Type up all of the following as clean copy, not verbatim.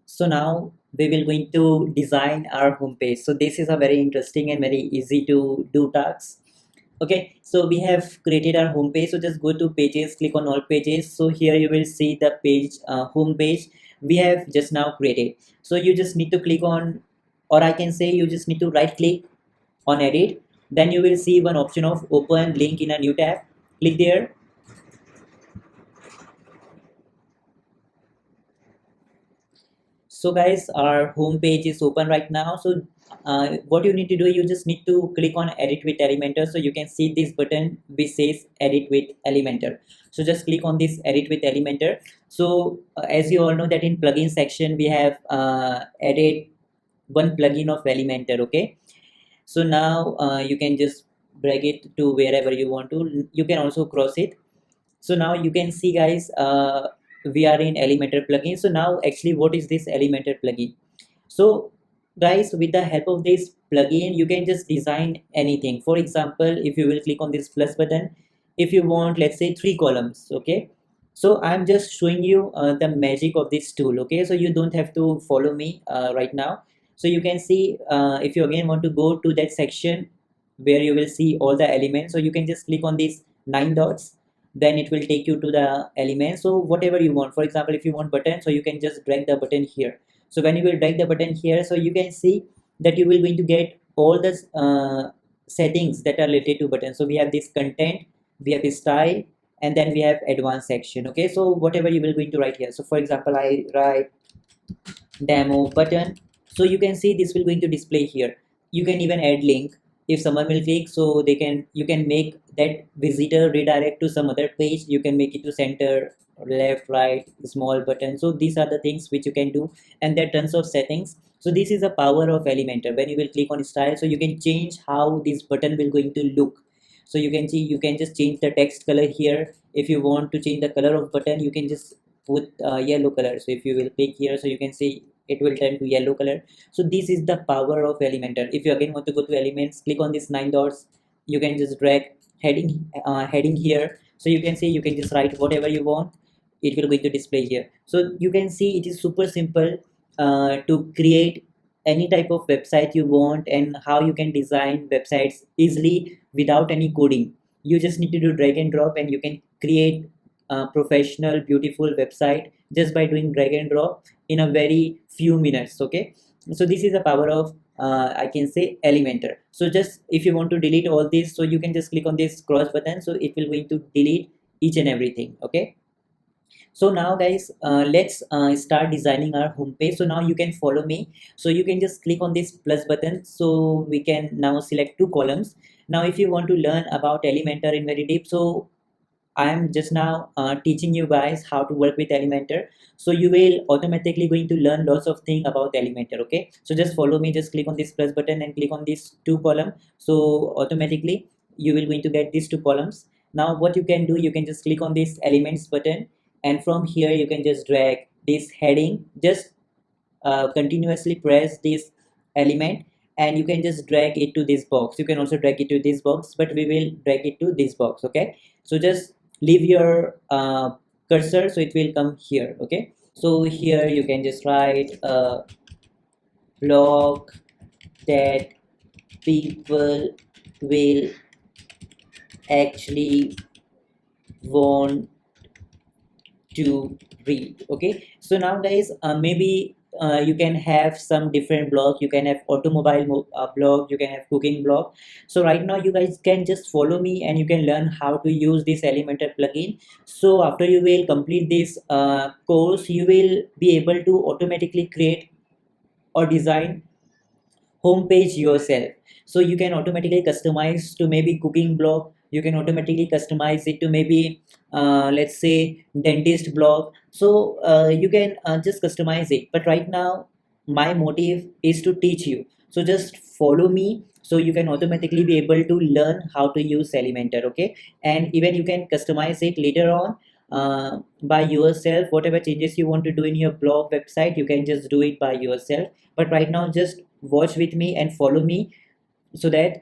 So now we will going to design our homepage. So this is a very interesting and very easy to do task. Okay, so we have created our homepage. So just go to pages, click on all pages. So here you will see the page, home page we have just now created. So you just need to click on, or I can say you just need to right click on edit. Then you will see one option of open link in a new tab. Click there. So guys, our home page is open right now. So what you need to do, you just need to click on edit with Elementor. So you can see this button which says edit with Elementor. So just click on this edit with Elementor. So as you all know that in plugin section we have added one plugin of Elementor. Okay, so now you can just drag it to wherever you want to. You can also cross it. So now you can see guys, we are in Elementor plugin. So now actually what is this Elementor plugin? So guys, with the help of this plugin you can just design anything. For example, if you will click on this plus button, if you want, let's say 3 columns. Okay, so I'm just showing you the magic of this tool. Okay, so you don't have to follow me right now. So you can see, if you again want to go to that section where you will see all the elements, so you can just click on these 9 dots. Then it will take you to the element. So whatever you want, for example, if you want button, so you can just drag the button here. So when you will drag the button here, so you can see that you will going to get all the settings that are related to button. So we have this content, we have this style, and then we have advanced section. Okay, so whatever you will going to write here. So for example, I write demo button. So you can see this will going to display here. You can even add link if someone will click, so they can, you can make that visitor redirect to some other page. You can make it to center, left, right, small button. So these are the things which you can do, and there are tons of settings. So this is the power of Elementor. When you will click on style, so you can change how this button will going to look. So you can see, you can just change the text color here. If you want to change the color of button, you can just put yellow color. So if you will click here, so you can see it will turn to yellow color. So this is the power of Elementor. If you again want to go to elements, click on these 9 dots. You can just drag heading here. So you can see, you can just write whatever you want. It will going to display here. So you can see it is super simple to create any type of website you want, and how you can design websites easily without any coding. You just need to do drag and drop, and you can create a professional beautiful website just by doing drag and drop in a very few minutes. Okay, so this is the power of I can say Elementor. So just if you want to delete all this, so you can just click on this cross button, so it will going to delete each and everything. Okay, so now guys, let's start designing our homepage. So now you can follow me. So you can just click on this plus button, so we can now select 2 columns. Now if you want to learn about Elementor in very deep, so I am just now teaching you guys how to work with Elementor. So you will automatically going to learn lots of things about Elementor. Okay, so just follow me. Just click on this plus button and click on this 2 column. So automatically you will going to get these 2 columns. Now what you can do, you can just click on this elements button, and from here you can just drag this heading. Just continuously press this element, and you can just drag it to this box. You can also drag it to this box, but we will drag it to this box. Okay, so just leave your cursor, so it will come here. Okay, so here you can just write a blog that people will actually want to read. Okay, so now guys, maybe you can have some different blog. You can have automobile blog, you can have cooking blog. So right now you guys can just follow me, and you can learn how to use this Elementor plugin. So after you will complete this course, you will be able to automatically create or design homepage yourself. So you can automatically customize to maybe cooking blog. You can automatically customize it to maybe let's say dentist blog. So you can just customize it. But right now my motive is to teach you. So just follow me, so you can automatically be able to learn how to use Elementor. Okay, and even you can customize it later on by yourself. Whatever changes you want to do in your blog website, you can just do it by yourself. But right now just watch with me and follow me. so that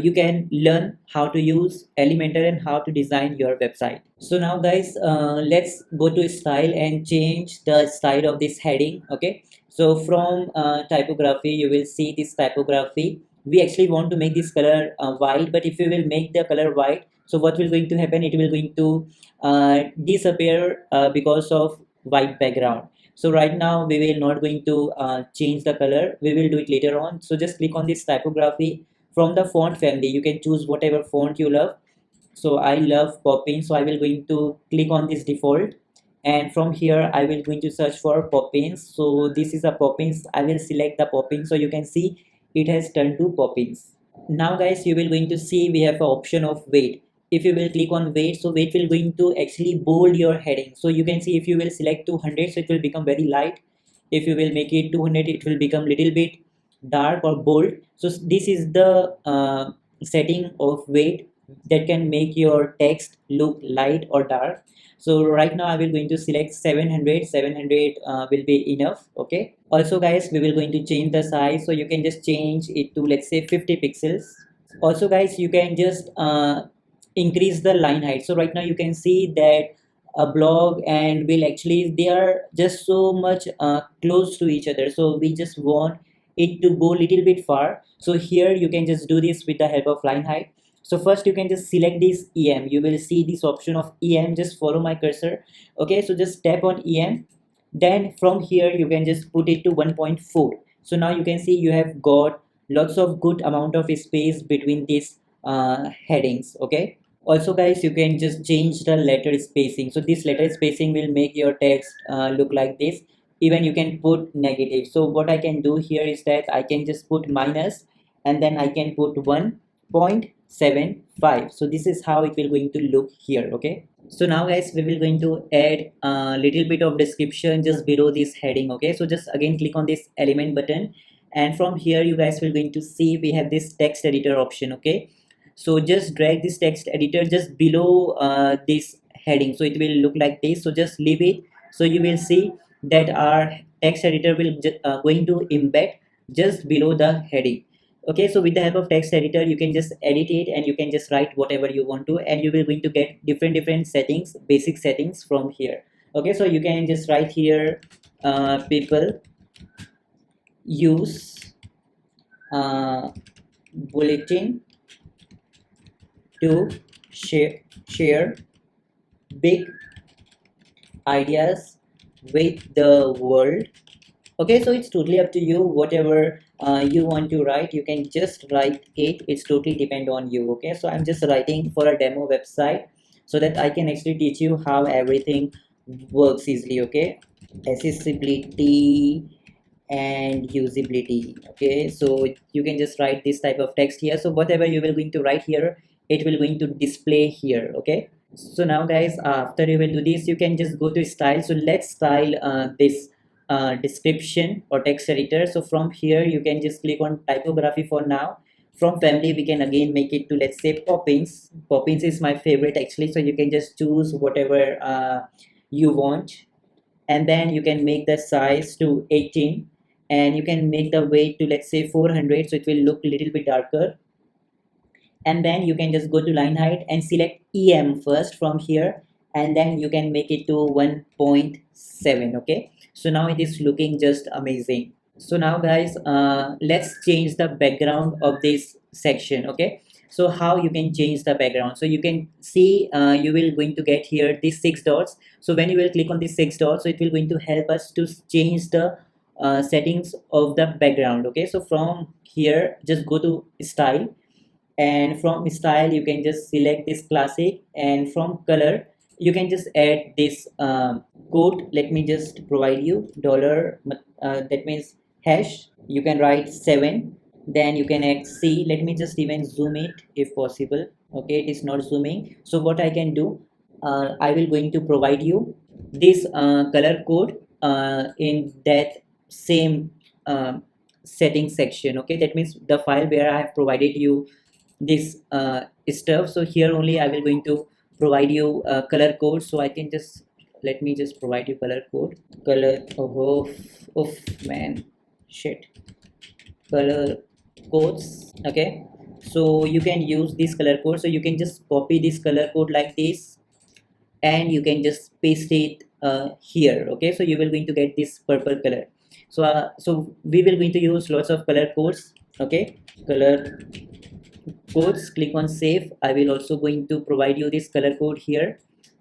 you can learn how to use Elementor and how to design your website. So now guys, let's go to style and change the style of this heading. Okay, so from typography, you will see this typography. We actually want to make this color white, but if you will make the color white, so what will going to happen, it will going to disappear because of white background. So right now we will not going to change the color, we will do it later on. So just click on this typography. From the font family, you can choose whatever font you love. So I love Poppins, so I will going to click on this default, and from here I will going to search for Poppins. So this is a Poppins, I will select the Poppins, so you can see it has turned to Poppins. Now guys, you will going to see we have an option of weight. If you will click on weight, so weight will going to actually bold your heading. So you can see if you will select 200, so it will become very light. If you will make it 200, it will become little bit dark or bold. So this is the setting of weight that can make your text look light or dark. So right now I will going to select 700. 700 will be enough. Okay, also guys, we will going to change the size, so you can just change it to, let's say, 50 pixels. Also guys, you can just increase the line height. So right now you can see that a blog and will actually, they are just so much close to each other, so we just want it to go little bit far. So here you can just do this with the help of line height. So first you can just select this EM, you will see this option of EM, just follow my cursor. Okay, so just tap on EM, then from here you can just put it to 1.4. So now you can see you have got lots of good amount of space between these headings. Okay, also guys, you can just change the letter spacing. So this letter spacing will make your text look like this. Even you can put negative. So what I can do here is that I can just put minus, and then I can put 1.75. So this is how it will going to look here. Okay, so now guys, we will going to add a little bit of description just below this heading. Okay, so just again click on this element button, and from here you guys will going to see we have this text editor option. Okay, so just drag this text editor just below this heading, so it will look like this. So just leave it, so you will see that our text editor will going to embed just below the heading. Okay, so with the help of text editor, you can just edit it and you can just write whatever you want to, and you will going to get different settings, basic settings from here. Okay, so you can just write here people use bulletin to share big ideas with the world. Okay, so it's totally up to you, whatever you want to write, you can just write it. It's totally depend on you. Okay, so I'm just writing for a demo website so that I can actually teach you how everything works easily. Okay, accessibility and usability. Okay, so you can just write this type of text here. So whatever you will going to write here, it will going to display here. Okay, so now guys, after you will do this, you can just go to style. So let's style this description or text editor. So from here you can just click on typography for now. From family, we can again make it to, let's say, Poppins. Poppins is my favorite actually, so you can just choose whatever you want, and then you can make the size to 18, and you can make the weight to, let's say, 400, so it will look a little bit darker. And then you can just go to line height and select EM first from here, and then you can make it to 1.7. Okay, so now it is looking just amazing. So now guys, let's change the background of this section. Okay, so how you can change the background, so you can see you will going to get here these 6 dots. So when you will click on these 6 dots, so it will going to help us to change the settings of the background. Okay, so from here just go to style, and from style you can just select this classic, and from color you can just add this code. Let me just provide you dollar, that means hash. You can write 7, then you can add C. Let me just even zoom it if possible. Okay, it is not zooming. So what I can do, I will going to provide you this color code in that same setting section. Okay, that means the file where I have provided you this stuff. So here only I will going to provide you color code. So I can just, let me just provide you color code. Color, oh man, shit, color codes. Okay, so you can use this color code, so you can just copy this color code like this, and you can just paste it here. Okay, so you will going to get this purple color. So we will going to use lots of color codes. Okay, color codes, click on save. I will also going to provide you this color code here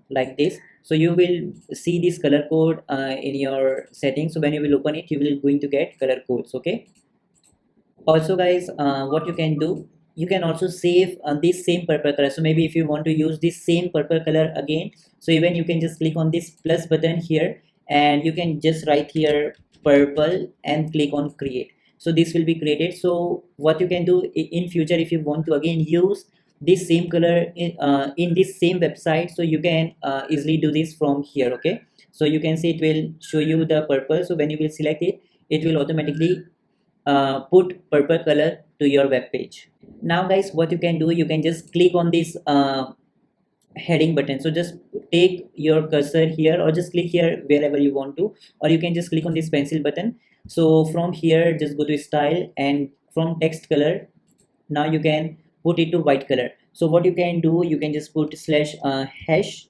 like this, so you will see this color code in your settings. So when you will open it, you will going to get color codes. Okay, also guys, what you can do, you can also save this same purple color. So maybe if you want to use this same purple color again, so even you can just click on this plus button here, and you can just write here purple and click on create. So this will be created. So what you can do in future, if you want to again use this same color in this same website, so you can easily do this from here. Okay, so you can see it will show you the purple. So when you will select it, it will automatically put purple color to your web page. Now guys, what you can do, you can just click on this heading button. So just take your cursor here, or just click here wherever you want to, or you can just click on this pencil button. So from here, just go to style, and from text color, now you can put it to white color. So what you can do, you can just put slash hash,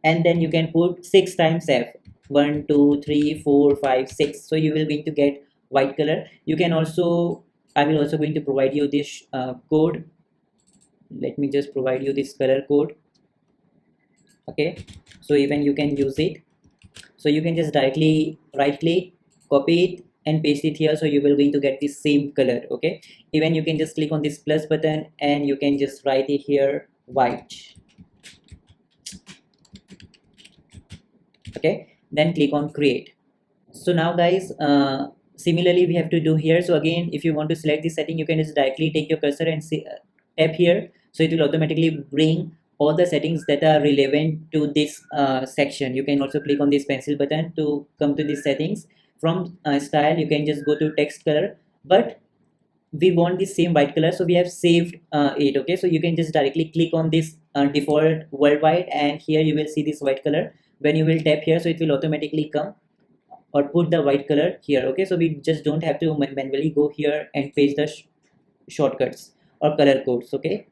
and then you can put 6 times f, 1 2 3 4 5 6. So you will going to get white color. You can also, I will also going to provide you this code. Let me just provide you this color code. Okay, so even you can use it. So you can just directly right click, copy it and paste it here, so you will going to get the same color. Okay, even you can just click on this plus button, and you can just write it here white. Okay, then click on create. So now guys, similarly we have to do here. So again, if you want to select this setting, you can just directly take your cursor and see, tap here, so it will automatically bring all the settings that are relevant to this section. You can also click on this pencil button to come to these settings. From style, you can just go to text color, but we want the same white color, so we have saved it. Okay, so you can just directly click on this default worldwide, and here you will see this white color. When you will tap here, so it will automatically come or put the white color here. Okay, so we just don't have to manually go here and paste the shortcuts or color codes. Okay,